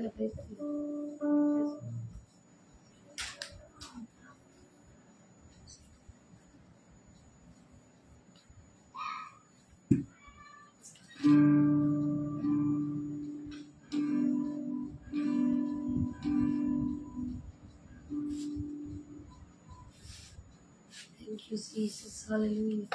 Thank you, Jesus. Hallelujah.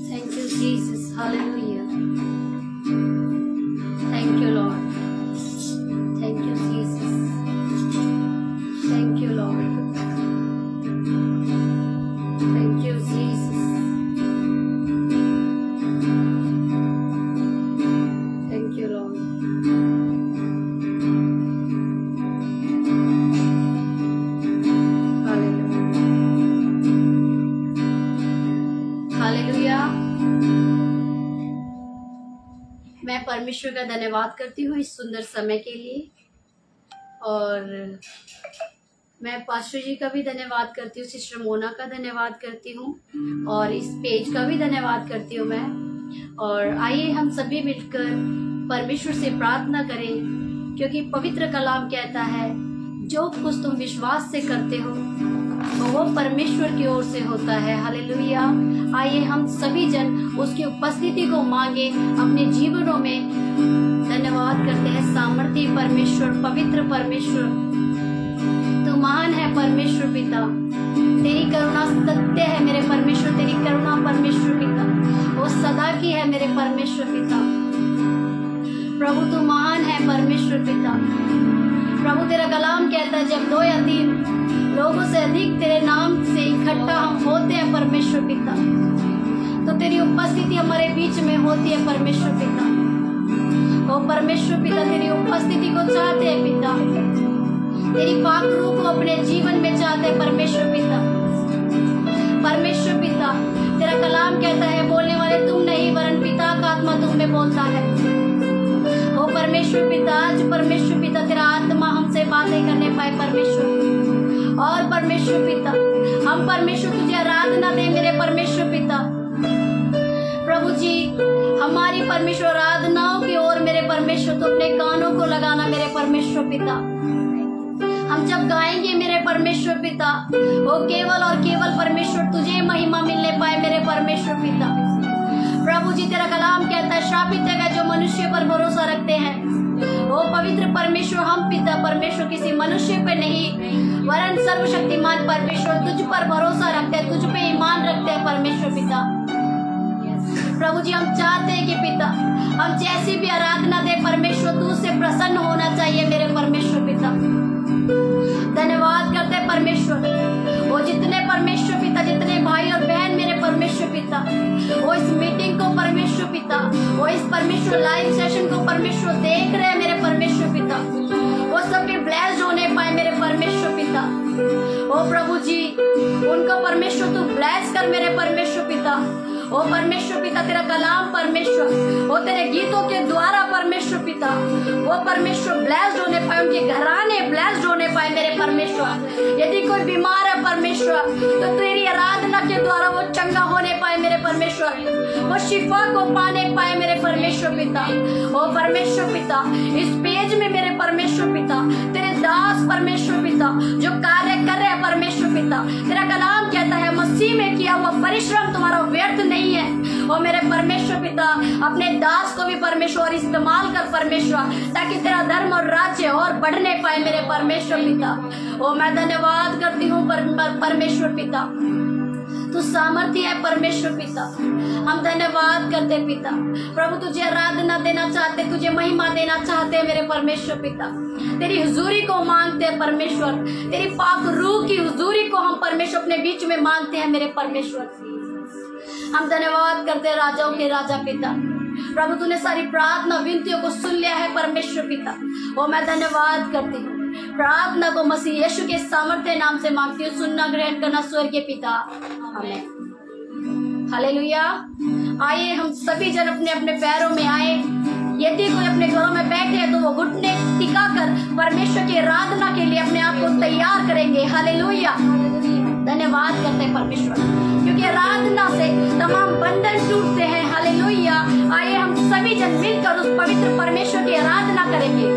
Thank you, Jesus. Hallelujah. Thank you, Lord. Thank you, Jesus. Thank you, Lord. Thank you, Jesus. Thank you, Lord. Hallelujah. मैं परमेश्वर का धन्यवाद करती हूँ इस सुंदर समय के लिए, और मैं पास्टर जी का भी धन्यवाद करती हूँ, सिस्टर मोना का धन्यवाद करती हूँ, और इस पेज का भी धन्यवाद करती हूँ मैं। और आइए हम सभी मिलकर परमेश्वर से प्रार्थना करें, क्योंकि पवित्र कलाम कहता है जो कुछ तुम विश्वास से करते हो वो परमेश्वर की ओर से होता है। हालेलुया। आइए हम सभी जन उसकी उपस्थिति को मांगे अपने जीवनों में। धन्यवाद करते हैं सामर्थी परमेश्वर, पवित्र परमेश्वर, तू महान है परमेश्वर पिता, तेरी करुणा सत्य है मेरे परमेश्वर, तेरी करुणा परमेश्वर पिता वो सदा की है मेरे परमेश्वर पिता। प्रभु तू महान है परमेश्वर पिता। प्रभु तेरा कलाम कहता है जब 2 या 3 लोगों से अधिक तेरे नाम से इकट्ठा हम होते हैं परमेश्वर पिता, तो तेरी उपस्थिति हमारे बीच में होती है परमेश्वर पिता। ओ परमेश्वर पिता तेरी उपस्थिति को चाहते हैं पिता, तेरी पाक रूह को अपने जीवन में चाहते हैं परमेश्वर पिता। परमेश्वर पिता तेरा कलाम कहता है बोलने वाले तुम नहीं वरन पिता का आत्मा तुम में बोलता है। ओ परमेश्वर पिता आज परमेश्वर पिता तेरा आत्मा हमसे बातें करने पाए परमेश्वर, और परमेश्वर पिता हम परमेश्वर तुझे आराधना दे मेरे परमेश्वर पिता। प्रभु जी हमारी परमेश्वर आराधनाओं की ओर मेरे परमेश्वर तो अपने कानों को लगाना मेरे परमेश्वर पिता। हम जब गाएंगे मेरे परमेश्वर पिता वो केवल और केवल परमेश्वर तुझे महिमा मिलने पाए मेरे परमेश्वर पिता। प्रभु जी तेरा कलाम कहता है श्रापित है जो मनुष्य पर भरोसा रखते हैं। ओ पवित्र परमेश्वर हम पिता परमेश्वर किसी मनुष्य पे नहीं वरन सर्वशक्तिमान परमेश्वर तुझ पर भरोसा रखते हैं, तुझ पे ईमान रखते हैं परमेश्वर पिता। प्रभु जी हम चाहते हैं कि पिता हम जैसी भी आराधना दे परमेश्वर तू उससे प्रसन्न होना चाहिए मेरे परमेश्वर पिता। धन्यवाद करते परमेश्वर वो जितने परमेश्वर पिता जितने भाई और बहन मेरे परमेश्वर पिता वो इस मीटिंग को परमेश्वर पिता वो इस परमेश्वर लाइव सेशन को परमेश्वर देख रहे हैं मेरे परमेश्वर पिता, वो सभी ब्लेस्ड होने पाए मेरे परमेश्वर पिता। ओ प्रभु जी उनको परमेश्वर तू ब्लेस कर मेरे परमेश्वर पिता। ओ परमेश्वर पिता तेरा कलाम परमेश्वर वो तेरे गीतों के द्वारा परमेश्वर पिता वो परमेश्वर ब्लेस्ड होने पाए, उनके घराने ब्लेस्ड होने पाए मेरे परमेश्वर। यदि कोई बीमार है परमेश्वर तो तेरी आराधना के द्वारा वो चंगा होने पाए मेरे परमेश्वर, वो शिफा को पाने पाए मेरे परमेश्वर पिता। ओ परमेश्वर पिता इस पेज में मेरे परमेश्वर पिता तेरे दास परमेश्वर पिता जो कार्य कर रहे हैं परमेश्वर पिता, तेरा कलाम कहता है मसीह में किया हुआ परिश्रम तुम्हारा व्यर्थ नहीं है। और मेरे परमेश्वर पिता अपने दास को भी परमेश्वर इस्तेमाल कर परमेश्वर ताकि तेरा धर्म और राज्य और बढ़ने पाए मेरे परमेश्वर पिता। ओ मैं धन्यवाद करती हूँ परमेश्वर पिता तू सामर्थ्य है परमेश्वर पिता। हम धन्यवाद करते पिता। प्रभु तुझे आराधना देना चाहते, तुझे महिमा देना चाहते मेरे परमेश्वर पिता। तेरी हुजूरी को मांगते हैं परमेश्वर, तेरी पाक रूह की हुजूरी को हम परमेश्वर अपने बीच में मांगते हैं मेरे परमेश्वर। हम धन्यवाद करते हैं राजाओं के राजा पिता। प्रभु तूने सारी प्रार्थना विनतियों को सुन लिया है परमेश्वर पिता। वो मैं धन्यवाद करती हूँ। प्रार्थना को मसीह यीशु के सामर्थ्य नाम से मांगती हूँ, सुनना ग्रहण करना स्वर्गीय पिता। आमीन। हालेलुया। आइए हम सभी जन अपने अपने पैरों में आए, यदि कोई अपने घरों में बैठे हैं तो वो घुटने टिका कर परमेश्वर की आराधना के लिए अपने आप को तैयार करेंगे। हालेलुया, धन्यवाद करते हैं परमेश्वर, क्योंकि आराधना से तमाम बंधन टूटते हैं। हालेलुया, आइए हम सभी जन मिलकर उस पवित्र परमेश्वर की आराधना करेंगे।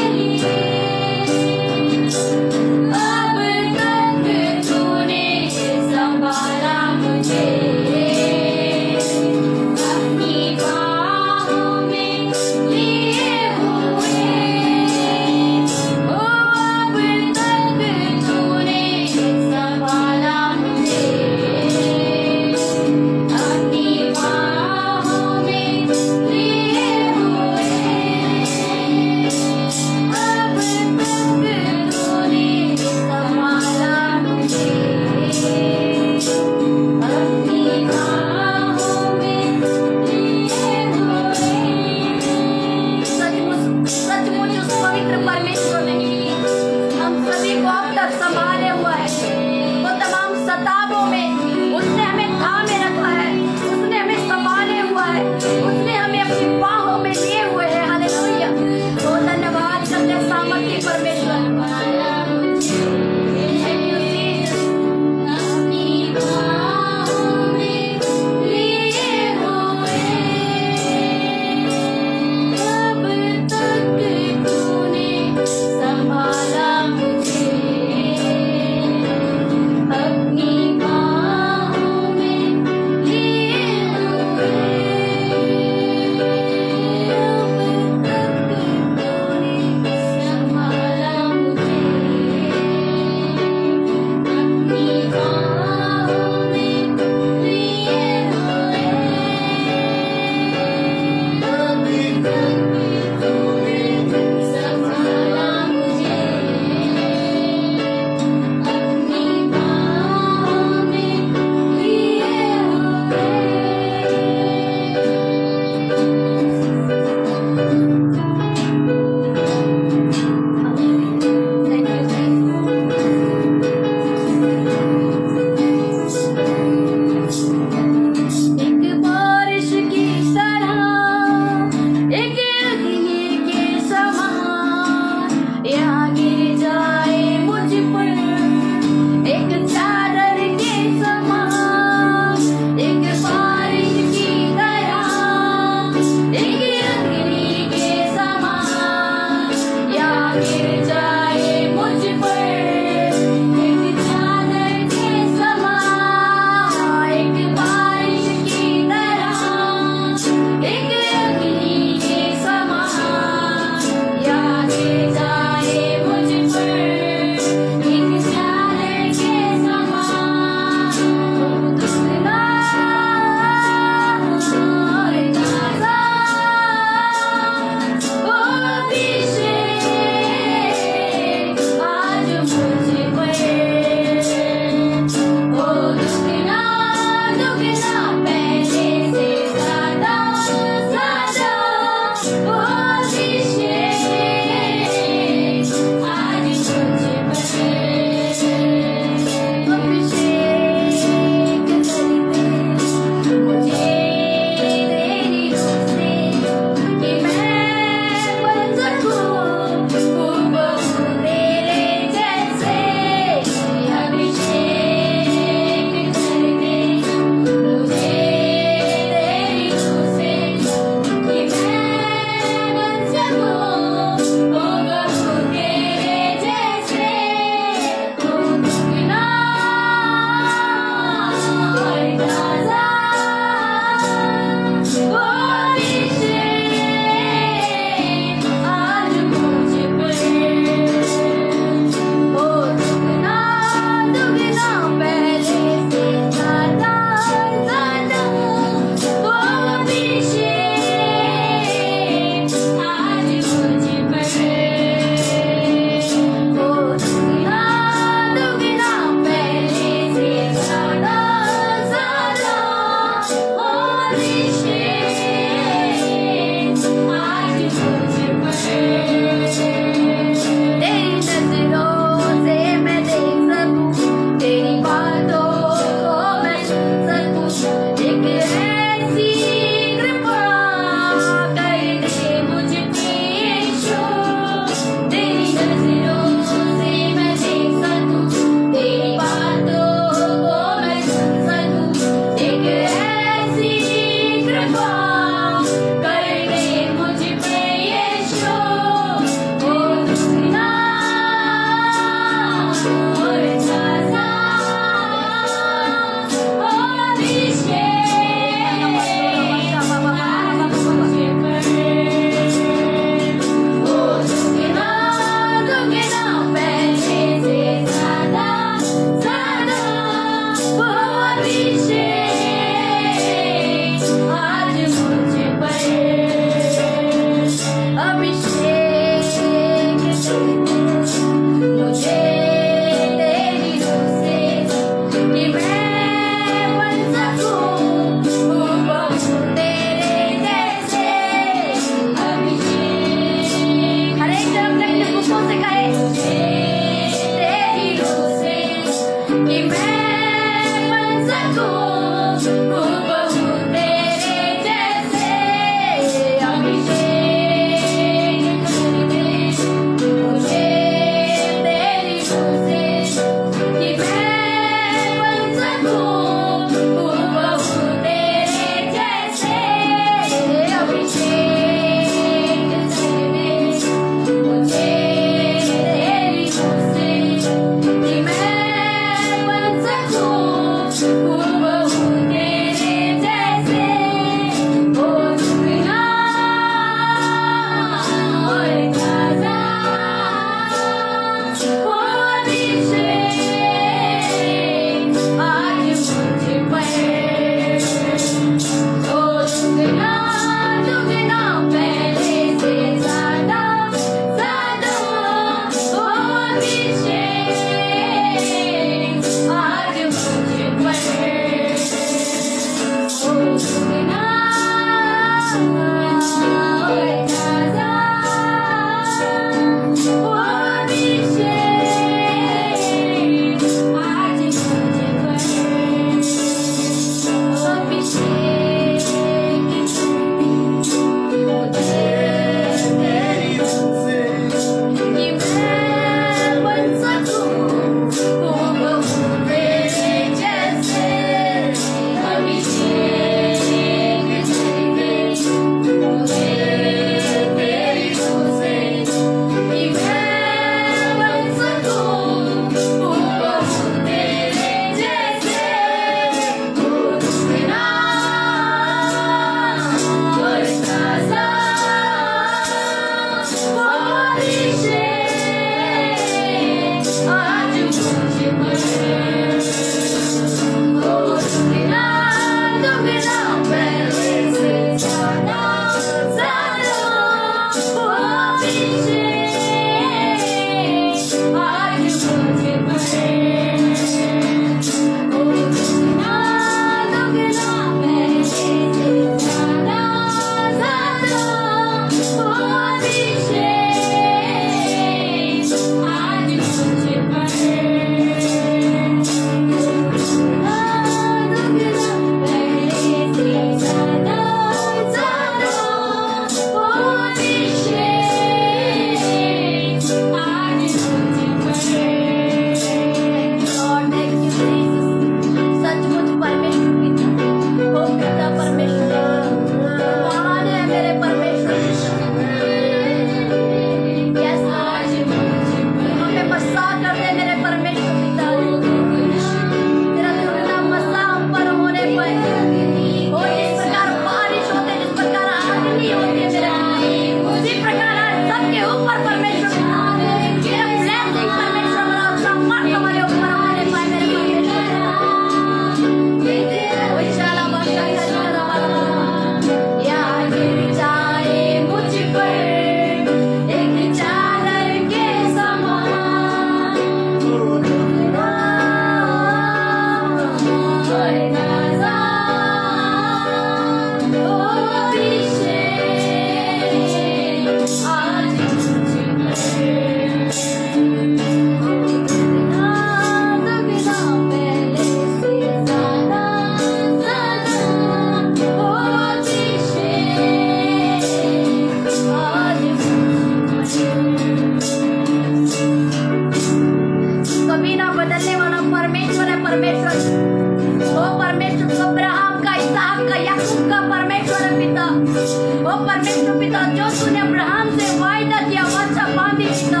परमेश्वर पिता जो तूने अब्राहम से वायदा किया वाचा बांधी पिता,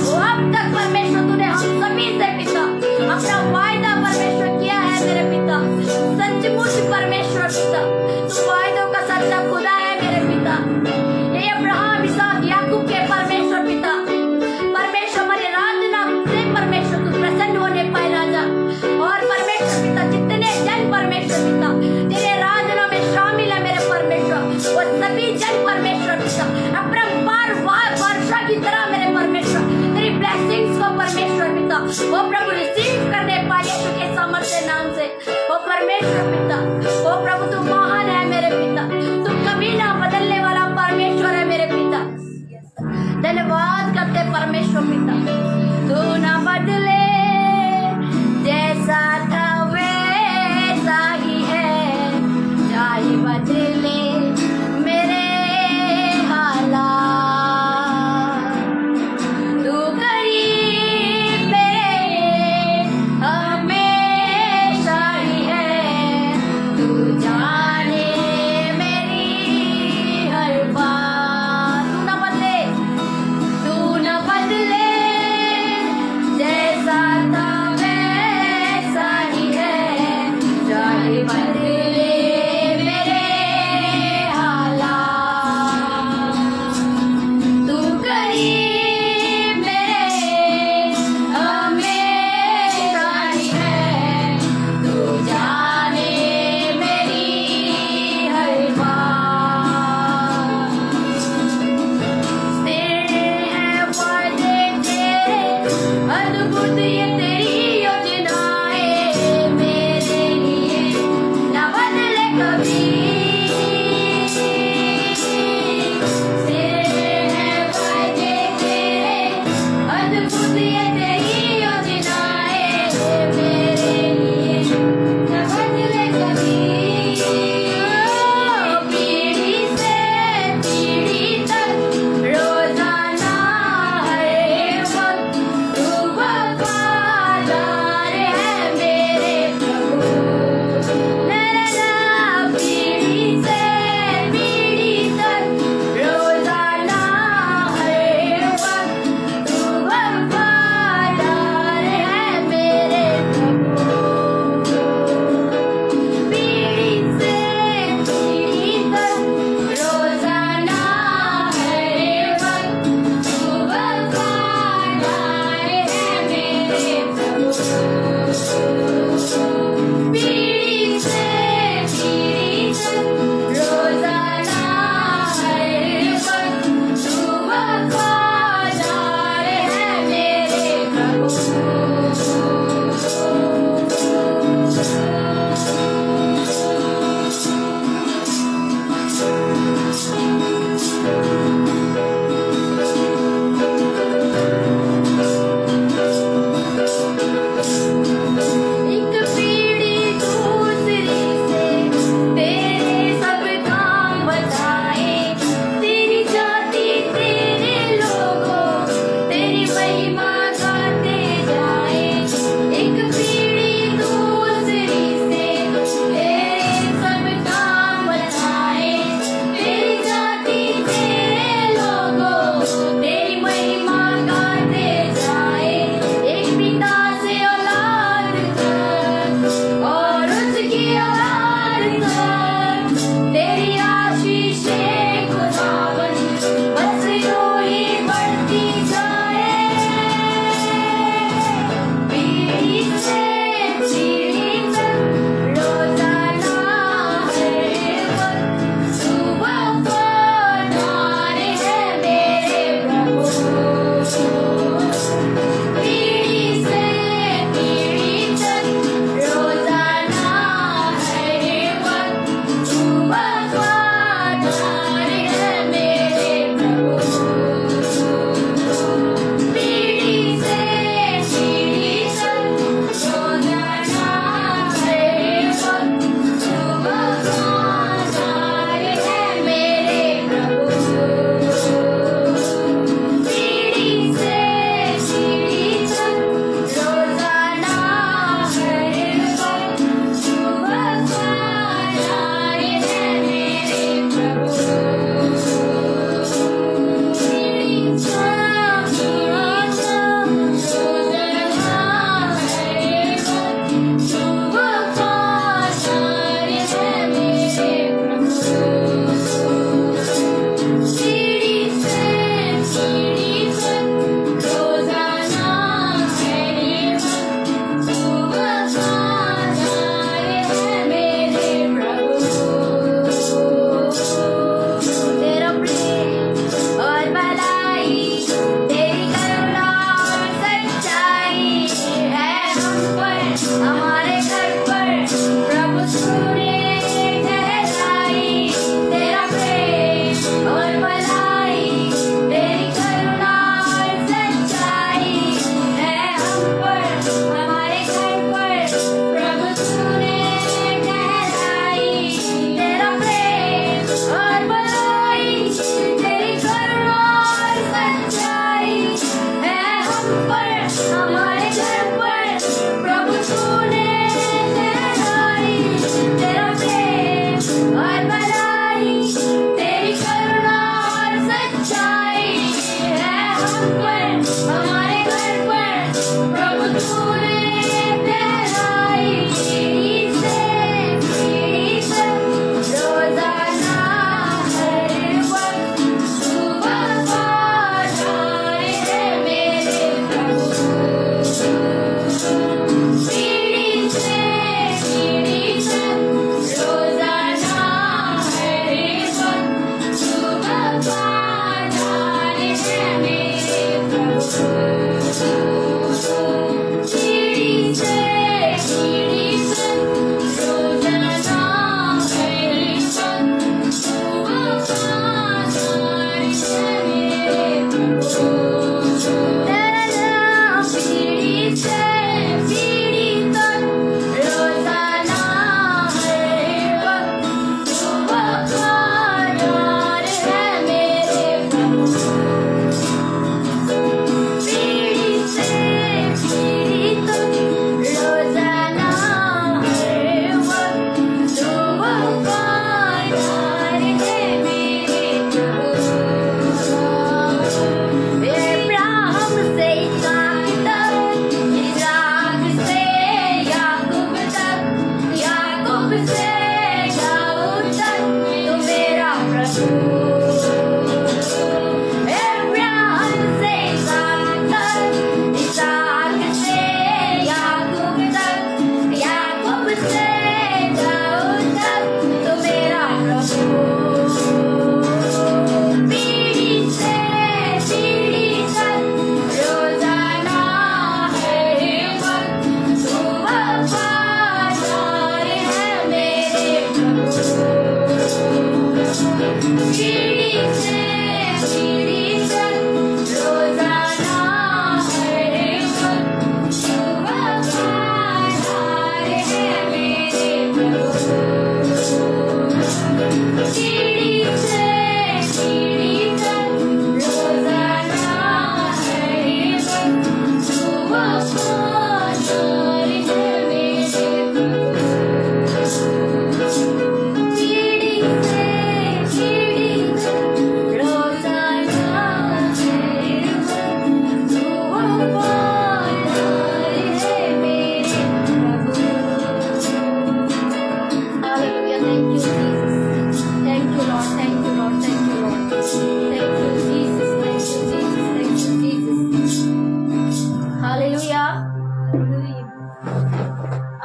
वो अब तक परमेश्वर तूने हम सभी से पिता अपना वायदा परमेश्वर किया है मेरे पिता। सचमुच परमेश्वर पिता तू वायदों का सच्चा खुदा है मेरे पिता। ये अब्राहम इसहाक याकूब के परमेश्वर पिता, परमेश्वर हमारे राजना से परमेश्वर तू प्रसन्न होने पाए राजा। और परमेश्वर पिता जितने जन परमेश्वर पिता तेरे राजना में शामिल है मेरे परमेश्वर, वो सभी जन परमेश्वर पिता अपना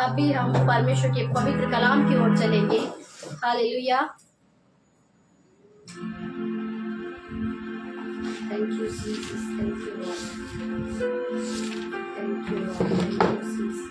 अभी हम परमेश्वर के पवित्र कलाम की ओर चलेंगे। Hallelujah. Thank you Jesus, thank you Lord, thank you Lord, thank you Jesus.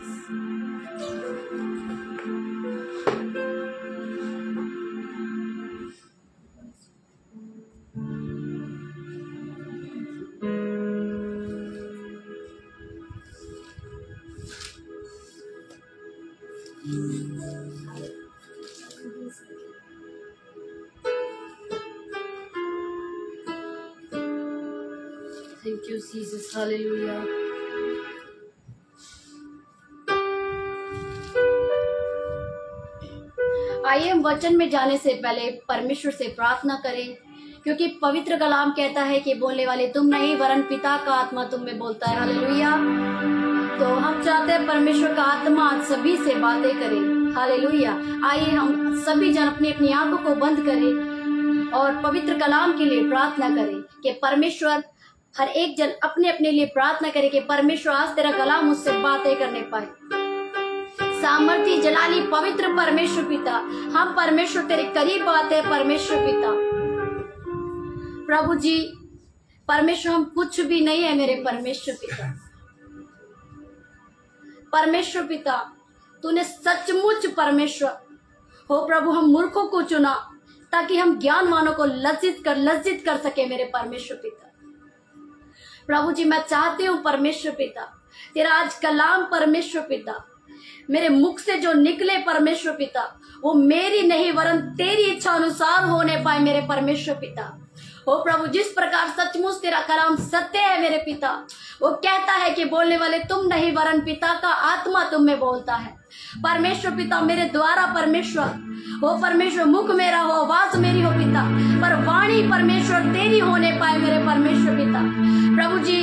Thank you, Jesus. Hallelujah. आइए हम वचन में जाने से पहले परमेश्वर से प्रार्थना करें, क्योंकि पवित्र कलाम कहता है कि बोलने वाले तुम नहीं वरन पिता का आत्मा तुम में बोलता है। हालेलुया। तो हम चाहते हैं परमेश्वर का आत्मा आज सभी से बातें करें। हालेलुया। आइए हम सभी जन अपनी अपनी आंखों को बंद करें और पवित्र कलाम के लिए प्रार्थना करें कि परमेश्वर, हर एक जन अपने अपने लिए प्रार्थना करे कि परमेश्वर आज तेरा कलाम मुझसे बातें करने पाए। सामर्थी जलाली पवित्र परमेश्वर पिता, हम परमेश्वर तेरे करीब आते हैं। परमेश्वर पिता, प्रभु जी, परमेश्वर हम कुछ भी नहीं है मेरे परमेश्वर पिता। परमेश्वर पिता, तूने सचमुच परमेश्वर हो प्रभु हम मूर्खों को चुना ताकि हम ज्ञानवानों को लज्जित कर सके मेरे परमेश्वर पिता। प्रभु जी, मैं चाहती हूँ परमेश्वर पिता, तेरा आज कलाम परमेश्वर पिता मेरे मुख से जो निकले परमेश्वर पिता, वो मेरी नहीं वरन तेरी इच्छा अनुसार होने पाए मेरे परमेश्वर पिता। ओ प्रभु, जिस प्रकार सचमुच तेरा कलाम सत्य है मेरे पिता, वो कहता है कि बोलने वाले तुम नहीं वरन पिता का आत्मा तुम में बोलता है। परमेश्वर पिता, मेरे द्वारा परमेश्वर हो, परमेश्वर मुख मेरा हो, आवाज मेरी हो पिता, पर वाणी परमेश्वर तेरी होने पाए मेरे परमेश्वर पिता। प्रभु जी,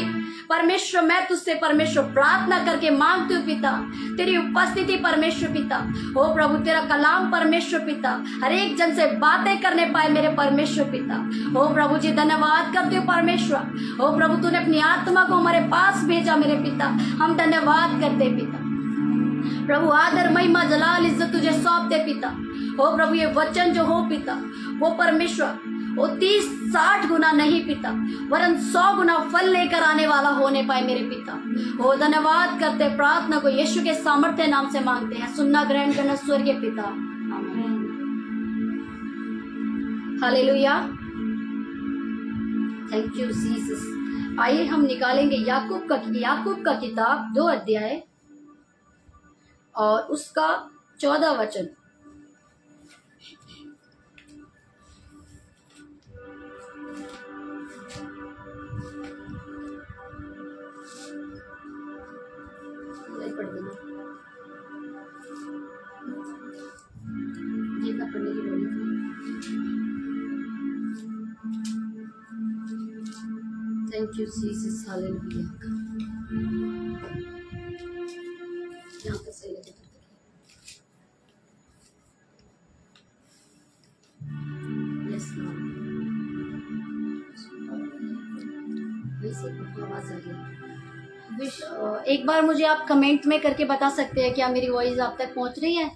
परमेश्वर मैं तुझसे परमेश्वर प्रार्थना करके मांगती हूँ पिता, तेरी उपस्थिति परमेश्वर पिता हो प्रभु, तेरा कलाम परमेश्वर पिता हर एक जन से बातें करने पाए मेरे परमेश्वर पिता। हो प्रभु जी, धन्यवाद करती हूँ परमेश्वर। हो प्रभु, तूने अपनी आत्मा को हमारे पास भेजा मेरे पिता, हम धन्यवाद करते पिता। प्रभु, आदर महिमा जलाल इज्जत तुझे सौंपते पिता। हो प्रभु, ये वचन जो हो पिता, वो परमेश्वर वो 30-60 गुना नहीं पिता, वरन 100 गुना फल लेकर आने वाला होने पाए मेरे पिता। हो धन्यवाद करते, प्रार्थना को यीशु के सामर्थ्य नाम से मांगते हैं, सुनना ग्रहण करना स्वर्गीय पिता, आमीन। हालेलुया। Thank you Jesus. आइए हम निकालेंगे याकूब का किताब 2 अध्याय और उसका 14 वचन। पढ़ देना, जितना पढ़ने की बोली थी। Thank you Jesus. हालेलुया। यहाँ पे सही लगे। Yes Lord. से आवाज आ रही है। एक बार मुझे आप कमेंट में करके बता सकते हैं क्या मेरी वॉइस आप तक पहुंच रही है?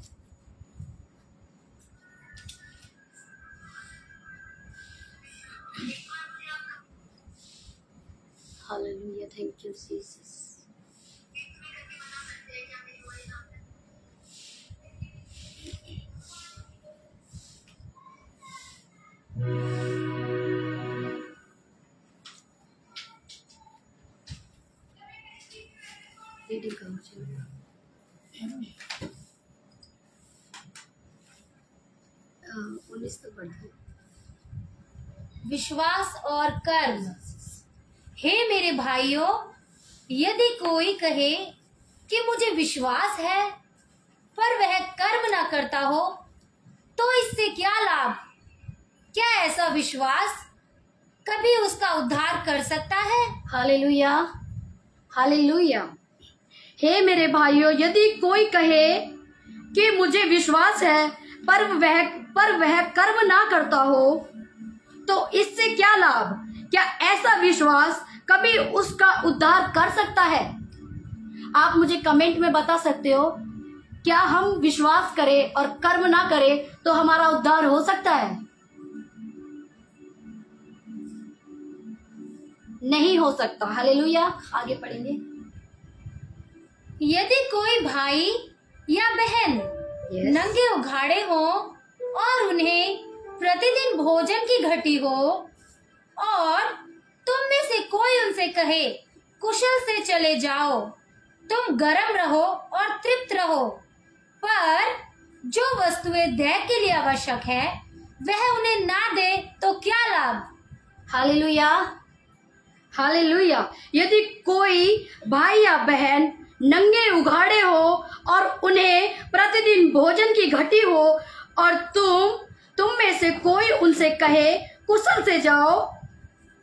Hallelujah, thank you Jesus. Reading करो चलिए। 19 तो पढ़ दो। विश्वास और कर्म। हे मेरे भाइयों, यदि कोई कहे कि मुझे विश्वास है पर वह कर्म ना करता हो तो इससे क्या लाभ? क्या ऐसा विश्वास कभी उसका उद्धार कर सकता है? Hallelujah, hallelujah. हे मेरे भाइयों, यदि कोई कहे कि मुझे विश्वास है पर वह कर्म ना करता हो तो इससे क्या लाभ? क्या ऐसा विश्वास कभी उसका उद्धार कर सकता है? आप मुझे कमेंट में बता सकते हो, क्या हम विश्वास करें और कर्म ना करें तो हमारा उद्धार हो सकता है? नहीं हो सकता। हालेलुया। आगे पढ़ेंगे। यदि कोई भाई या बहन नंगे उघाड़े हो और उन्हें प्रतिदिन भोजन की घटी हो और तुम में से कोई उनसे कहे कुशल से चले जाओ, तुम गर्म रहो और तृप्त रहो, पर जो वस्तुएं देह के लिए आवश्यक है वह उन्हें ना दे तो क्या लाभ? Hallelujah, hallelujah. यदि कोई भाई या बहन नंगे उघाड़े हो और उन्हें प्रतिदिन भोजन की घटी हो और तुम में से कोई उनसे कहे कुशल से जाओ,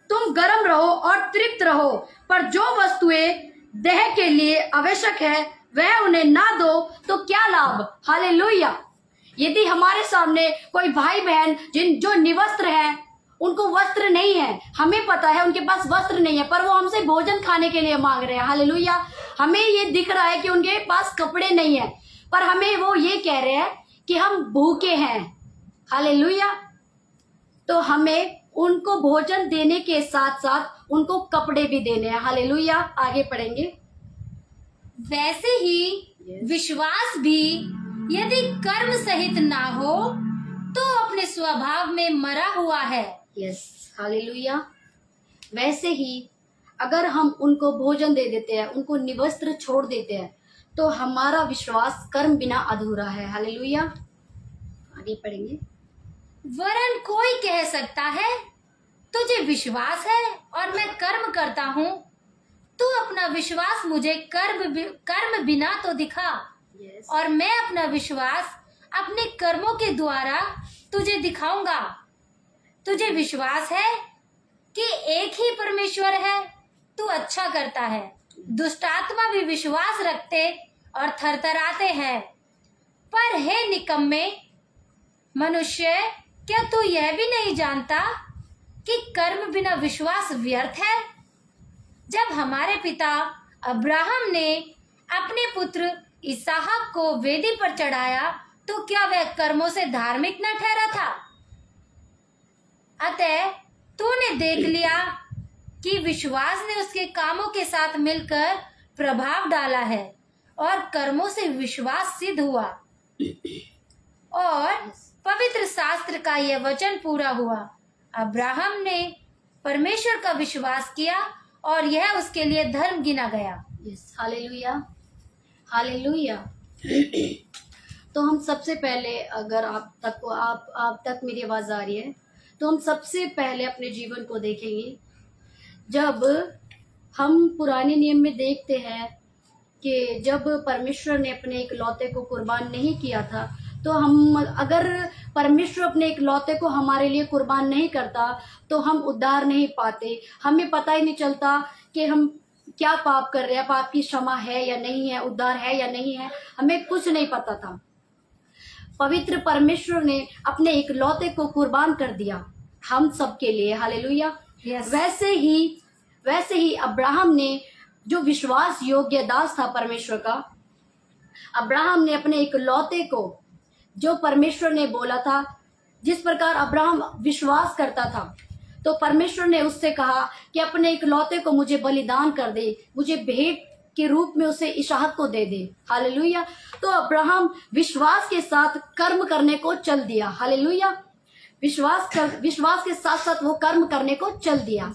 तुम गर्म रहो और तृप्त रहो, पर जो वस्तुएं देह के लिए आवश्यक है वह उन्हें ना दो तो क्या लाभ? हालेलुया। यदि हमारे सामने कोई भाई बहन जो निवस्त्र है, उनको वस्त्र नहीं है, हमें पता है उनके पास वस्त्र नहीं है, पर वो हमसे भोजन खाने के लिए मांग रहे हैं। हालेलुया। हमें ये दिख रहा है कि उनके पास कपड़े नहीं है, पर हमें वो ये कह रहे हैं कि हम भूखे हैं। हालेलुया। तो हमें उनको भोजन देने के साथ साथ उनको कपड़े भी देने हैं। हालेलुया। आगे पढ़ेंगे। वैसे ही विश्वास भी यदि कर्म सहित ना हो तो अपने स्वभाव में मरा हुआ है। Yes, hallelujah. वैसे ही अगर हम उनको भोजन दे देते हैं, उनको निवस्त्र छोड़ देते हैं, तो हमारा विश्वास कर्म बिना अधूरा है। हालेलुया। आगे पढ़ेंगे। वरन कोई कह सकता है तुझे विश्वास है और मैं कर्म करता हूँ, तू अपना विश्वास मुझे कर्म बिना तो दिखा। yes. और मैं अपना विश्वास अपने कर्मों के द्वारा तुझे दिखाऊंगा। तुझे विश्वास है कि एक ही परमेश्वर है, तू अच्छा करता है। दुष्ट आत्मा भी विश्वास रखते और थरथराते हैं। पर हे निकम्मे मनुष्य, क्या तू यह भी नहीं जानता कि कर्म बिना विश्वास व्यर्थ है? जब हमारे पिता अब्राहम ने अपने पुत्र इसहाक को वेदी पर चढ़ाया तो क्या वह कर्मों से धार्मिक न ठहरा था? अतः तूने देख लिया कि विश्वास ने उसके कामों के साथ मिलकर प्रभाव डाला है और कर्मों से विश्वास सिद्ध हुआ और पवित्र शास्त्र का यह वचन पूरा हुआ। अब्राहम ने परमेश्वर का विश्वास किया और यह उसके लिए धर्म गिना गया। Yes, hallelujah, hallelujah. तो हम सबसे पहले, अगर आप तक मेरी आवाज आ रही है, तो हम सबसे पहले अपने जीवन को देखेंगे। जब हम पुराने नियम में देखते हैं कि जब परमेश्वर ने अपने इकलौते को कुर्बान नहीं किया था, तो हम, अगर परमेश्वर अपने इकलौते को हमारे लिए कुर्बान नहीं करता तो हम उद्धार नहीं पाते। हमें पता ही नहीं चलता कि हम क्या पाप कर रहे हैं, पाप की क्षमा है या नहीं है, उद्धार है या नहीं है, हमें कुछ नहीं पता था। पवित्र परमेश्वर ने अपने इकलौते को कुर्बान कर दिया हम सबके लिए। हालेलुया। Yes. वैसे ही अब्राहम ने, जो विश्वास योग्य दास था परमेश्वर का, अब्राहम ने अपने इकलौते को, जो परमेश्वर ने बोला था, जिस प्रकार अब्राहम विश्वास करता था, तो परमेश्वर ने उससे कहा कि अपने इकलौते को मुझे बलिदान कर दे, मुझे भेंट के रूप में उसे इसहाक को दे दे। हालेलुया। तो अब्राहम विश्वास के साथ कर्म करने को चल दिया। हालेलुया। विश्वास के साथ साथ वो कर्म करने को चल दिया,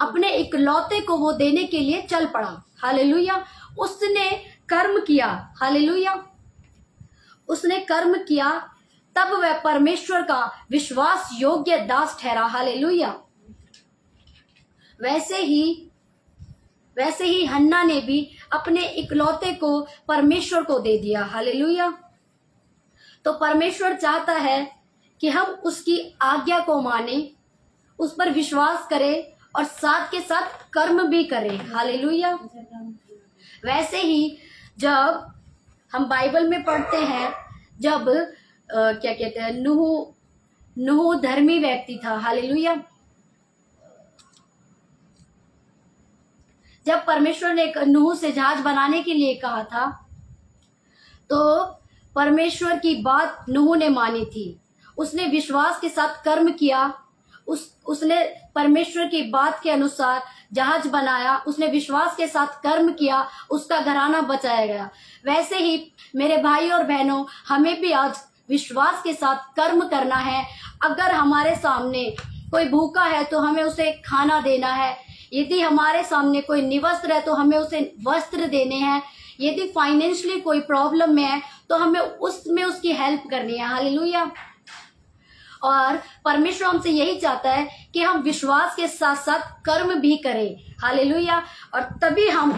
अपने इकलौते को वो देने के लिए चल पड़ा। हालेलुया। उसने कर्म किया। हालेलुया। उसने कर्म किया, तब वह परमेश्वर का विश्वास योग्य दास ठहरा। हालेलुया। वैसे ही हन्ना ने भी अपने इकलौते को परमेश्वर को दे दिया। हालेलुया। तो परमेश्वर चाहता है कि हम उसकी आज्ञा को माने, उस पर विश्वास करें और साथ के साथ कर्म भी करें। हालेलुया। वैसे ही जब हम बाइबल में पढ़ते हैं, जब क्या कहते हैं, नूह धर्मी व्यक्ति था। हालेलुया। जब परमेश्वर ने नूह से जहाज बनाने के लिए कहा था, तो परमेश्वर की बात नूह ने मानी थी। उसने विश्वास के साथ कर्म किया, उसने परमेश्वर की बात के अनुसार जहाज बनाया, उसने विश्वास के साथ कर्म किया, उसका घराना बचाया गया। वैसे ही मेरे भाई और बहनों, हमें भी आज विश्वास के साथ कर्म करना है। अगर हमारे सामने कोई भूखा है तो हमें उसे खाना देना है, यदि हमारे सामने कोई निवस्त्र है तो हमें उसे वस्त्र देने हैं, यदि फाइनेंशियली कोई प्रॉब्लम में है तो हमें उसमें उसकी हेल्प करनी है। हालेलुया। और परमेश्वर हमसे यही चाहता है कि हम विश्वास के साथ साथ कर्म भी करें। हालेलुया। और तभी हम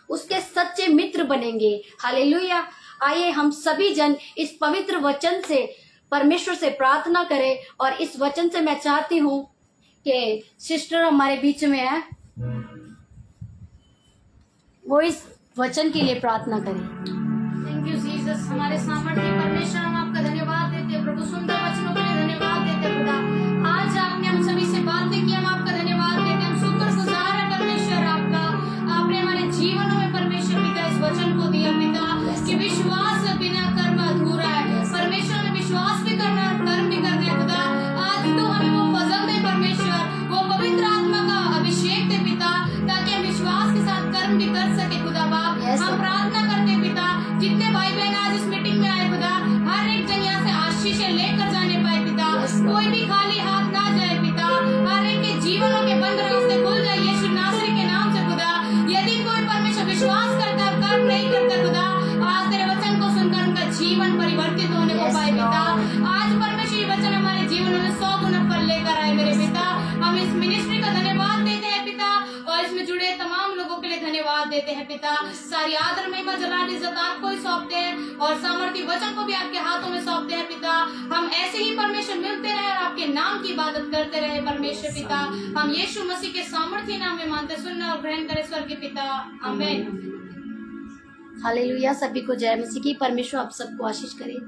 उसके सच्चे मित्र बनेंगे। हालेलुया। आइए हम सभी जन इस पवित्र वचन से परमेश्वर से प्रार्थना करें, और इस वचन से मैं चाहती हूँ कि सिस्टर हमारे बीच में है, वो इस वचन के लिए प्रार्थना करें। Thank you Jesus. हमारे सामर्थ्य परमेश्वर, हम आपका धन्यवाद देते हैं प्रभु, सुंदर वचनों के लिए धन्यवाद देते हैं खुदा। आज आपने हम सभी से बातें की, हम आपका धन्यवाद देते हैं, हम शुक्रगुजार हैं परमेश्वर आपका। आपने हमारे जीवनों में परमेश्वर पिता इस वचन को दिया पिता, कि विश्वास बिना कर्म अधूरा है। परमेश्वर हमें विश्वास भी करना और कर्म भी करना है खुदा। आज तो हमें वो फजल दे परमेश्वर, वो पवित्र आत्मा का अभिषेक दे पिता, ताकि हम विश्वास के साथ कर्म भी कर सके खुदा बाप। हम प्रार्थना करते पिता, जितने भाई बहन आज इस मीटिंग में आए खुदा, हर एक जन यहाँ से आशीषें लेकर जाने पाए पिता, कोई भी खाली हाथ ना जाए पिता, हर एक के जीवनों के बंद रास्ते खुल जाए यीशु नासरी के नाम से खुदा। यदि कोई परमेश्वर विश्वास करता है, कर्म नहीं करता खुदा, आज तेरे वचन को सुनकर उनका जीवन परिवर्तित होने को पाए पिता। आज परमेश्वर ये वचन हमारे जीवनों में 100 गुना फल लेकर आए मेरे पिता। हम इस मिनिस्ट्री का धन्यवाद देते हैं पिता, और इसमें जुड़े तमाम लोगों के लिए धन्यवाद देते हैं पिता। सारी आदर महिमा जलाल इज्जत आपको ही सौंपते हैं, और सामर्थ्य वचन को भी आपके हाथों में सौंपते हैं पिता। हम ऐसे ही परमेश्वर मिलते रहे और आपके नाम की इबादत करते रहे परमेश्वर पिता। हम यीशु मसीह के सामर्थ्य नाम में मानते, सुनना और ग्रहण करे स्वर्गीय पिता। आमीन। हालेलुया। सभी को जय मसीह की। परमेश्वर आप सबको आशीष करे।